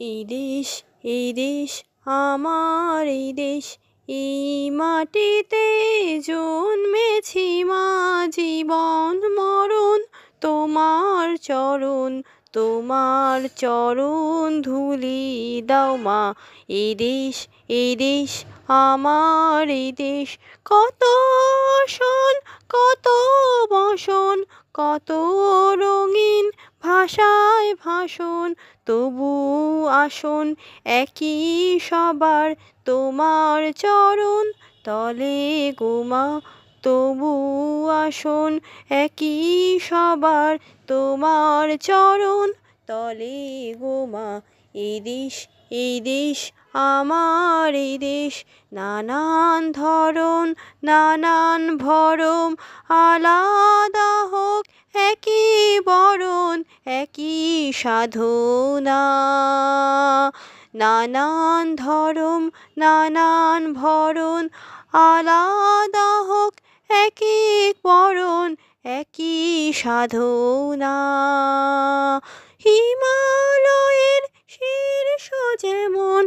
এই দেশ, এই দেশ, আমার এই দেশ, এই মাটিতে জন্মেছি মা। জীবন মরণ তোমার চরণ, তোমার চরণ ধুলি দাও মা। এই দেশ, এই দেশ, আমার এই দেশ, কত আসন, কত বসন, কত রঙিন ভাষায় ভাষণ, তবু আসন একই সবার, তোমার চরণ তলে গো মা। তবু আসন একই সবার, তোমার চরণ তলে গো মা। এই দেশ, এই দেশ, আমার এই দেশ, নানান ধরন, নানান ভরম, আলাদা হোক একই বরণ, একই সাধনা। নানান ধরম, নানান ভরণ, আলাদা হোক একই বরণ, একই সাধনা। হিমালয়ের শীর্ষ যেমন,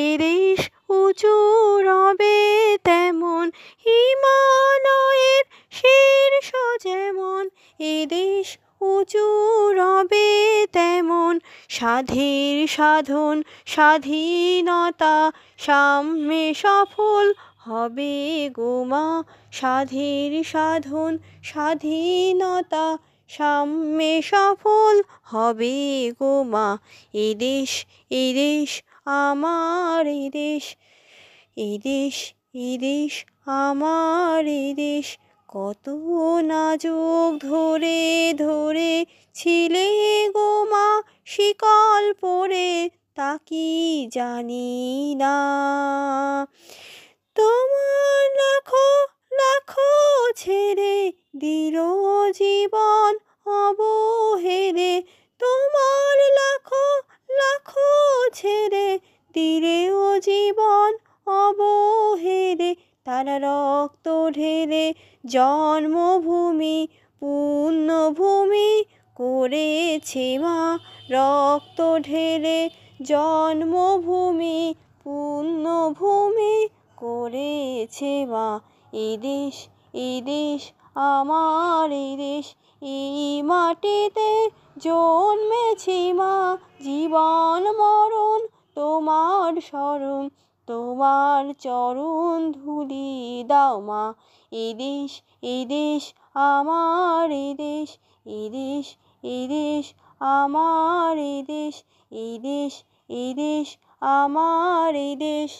এদেশ উঁচু রবে তেমন। হিমালয়ের শীর্ষ যেমন, এদেশ উঁচু রবে তেমন। সাধের সাধন, স্বাধীনতা, সাম্যে সফল হবে গো মা। সাধের সাধন, স্বাধীনতা, সাম্যে সফল হবে গো মা। এই দেশ, এই দেশ, আমার এই দেশ, এই দেশ, এই দেশ, আমার এই দেশ। কত নাজুক ধরে ধরে ছিলে গো মা শিকল পরে, তা কি জানি না। তোমার লাখো লাখো ছেড়ে দিল জীবন অবহেলে। তোমার লাখো লাখো ছেড়ে দিলেও জীবন অবহেলে। তারা রক্ত ঢেলে জন্মভূমি পুণ্যভূমি করেছে মা। রক্ত ঢেলে জন্মভূমি পুণ্যভূমি করেছে মা। এই দেশ, এই দেশ, আমার এই দেশ, এই মাটিতে জন্মেছি মা। জীবন মরণ তোমার শরণ, তোমার চরণ ধুলি দাও মা। এই দেশ, এই দেশ, আমার এই দেশ, এই দেশ, এই দেশ, আমার এই দেশ, এই দেশ, এই দেশ, আমার এই দেশ।